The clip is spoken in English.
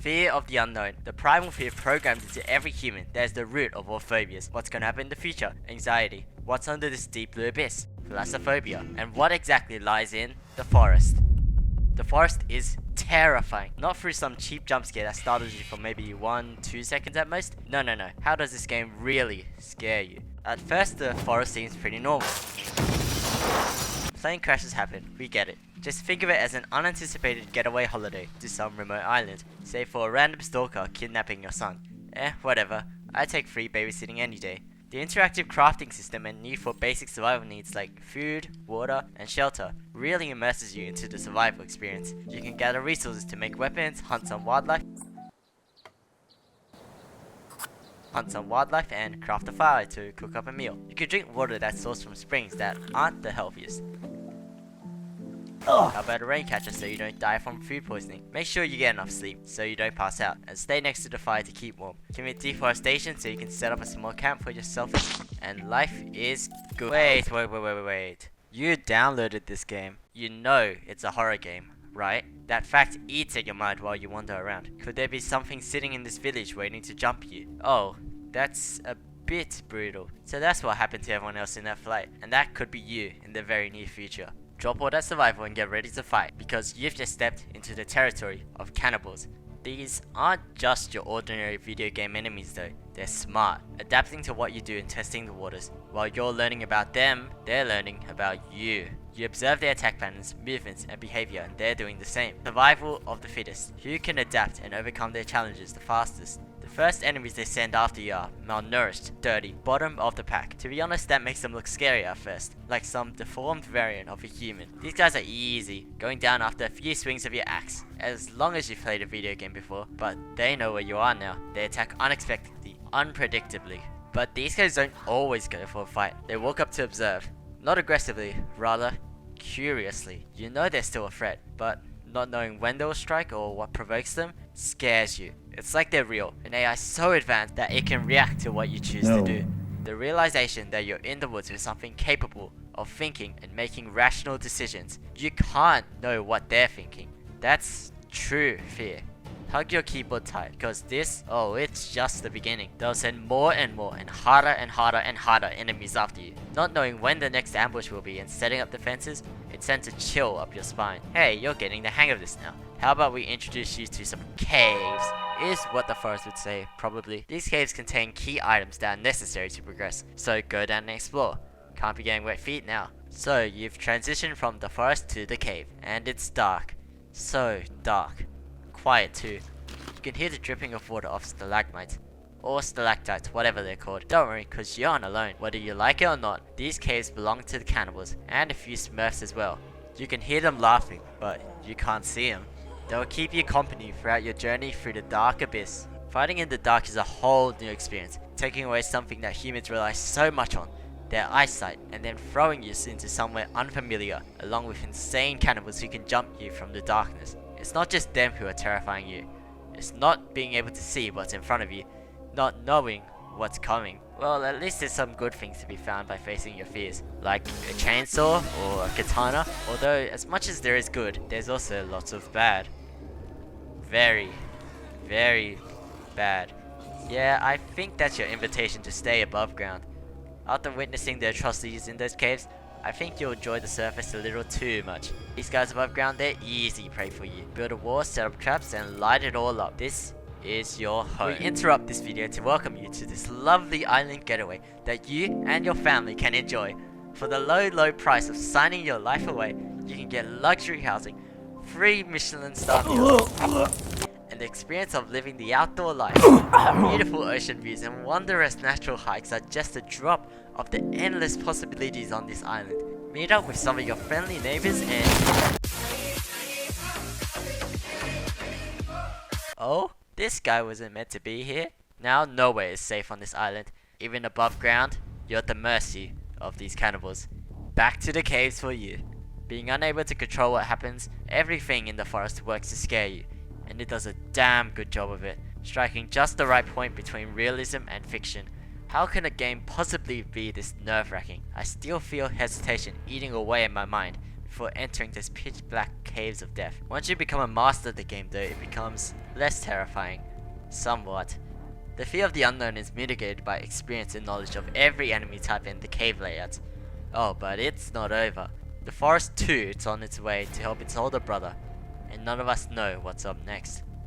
Fear of the unknown. The primal fear programmed into every human that is the root of all phobias. What's gonna happen in the future? Anxiety. What's under this deep blue abyss? Thalassophobia. And what exactly lies in the forest? The forest is terrifying. Not through some cheap jump scare that startles you for maybe 1-2 seconds at most. No. How does this game really scare you? At first, the forest seems pretty normal. Plane crashes happen, we get it. Just think of it as an unanticipated getaway holiday to some remote island, say for a random stalker kidnapping your son. Whatever. I take free babysitting any day. The interactive crafting system and need for basic survival needs like food, water, and shelter really immerses you into the survival experience. You can gather resources to make weapons, hunt some wildlife, and craft a fire to cook up a meal. You can drink water that's sourced from springs that aren't the healthiest. How about a rain catcher so you don't die from food poisoning? Make sure you get enough sleep so you don't pass out, and stay next to the fire to keep warm. Commit deforestation so you can set up a small camp for yourself, and life is good. Wait. You downloaded this game. You know it's a horror game, right? That fact eats at your mind while you wander around. Could there be something sitting in this village waiting to jump you? Oh, that's a bit brutal. So that's what happened to everyone else in that flight, and that could be you in the very near future. Drop all that survival and get ready to fight, because you've just stepped into the territory of cannibals. These aren't just your ordinary video game enemies though, they're smart, adapting to what you do and testing the waters. While you're learning about them, they're learning about you. You observe their attack patterns, movements, and behavior, and they're doing the same. Survival of the fittest. Who can adapt and overcome their challenges the fastest? The first enemies they send after you are malnourished, dirty, bottom of the pack. To be honest, that makes them look scary at first, like some deformed variant of a human. These guys are easy, going down after a few swings of your axe, as long as you've played a video game before, but they know where you are now. They attack unexpectedly, unpredictably. But these guys don't always go for a fight, they walk up to observe. Not aggressively, rather curiously. You know they're still a threat, but not knowing when they'll strike or what provokes them scares you. It's like they're real, an AI so advanced that it can react to what you choose to do. The realization that you're in the woods with something capable of thinking and making rational decisions. You can't know what they're thinking. That's true fear. Hug your keyboard tight, because it's just the beginning. They'll send more and more and harder enemies after you. Not knowing when the next ambush will be and setting up defenses, it sends a chill up your spine. Hey, you're getting the hang of this now. How about we introduce you to some caves? Is what the forest would say, probably. These caves contain key items that are necessary to progress, so go down and explore. Can't be getting wet feet now. So you've transitioned from the forest to the cave, and it's dark. So dark. Quiet too. You can hear the dripping of water off stalagmites, or stalactites, whatever they're called. Don't worry, cause you aren't alone. Whether you like it or not, these caves belong to the cannibals, and a few smurfs as well. You can hear them laughing, but you can't see them. They will keep you company throughout your journey through the dark abyss. Fighting in the dark is a whole new experience, taking away something that humans rely so much on, their eyesight, and then throwing you into somewhere unfamiliar, along with insane cannibals who can jump you from the darkness. It's not just them who are terrifying you. It's not being able to see what's in front of you, not knowing what's coming. Well, at least there's some good things to be found by facing your fears, like a chainsaw or a katana, although as much as there is good, there's also lots of bad. Very bad. Yeah, I think that's your invitation to stay above ground. After witnessing the atrocities in those caves, I think you'll enjoy the surface a little too much. These guys above ground, they're easy prey for you. Build a wall, set up traps, and light it all up. This is your home. We interrupt this video to welcome you to this lovely island getaway that you and your family can enjoy. For the low price of signing your life away, you can get luxury housing, free Michelin star meals, and the experience of living the outdoor life. Beautiful ocean views and wondrous natural hikes are just a drop of the endless possibilities on this island. Meet up with some of your friendly neighbors and... Oh? This guy wasn't meant to be here. Now nowhere is safe on this island. Even above ground, you're at the mercy of these cannibals. Back to the caves for you. Being unable to control what happens, everything in the forest works to scare you, and it does a damn good job of it, striking just the right point between realism and fiction. How can a game possibly be this nerve-wracking? I still feel hesitation eating away at my mind, before entering this pitch black caves of death. Once you become a master of the game though, it becomes less terrifying. Somewhat. The fear of the unknown is mitigated by experience and knowledge of every enemy type in the cave layouts. Oh, but it's not over. The Forest 2 is on its way to help its older brother, and none of us know what's up next.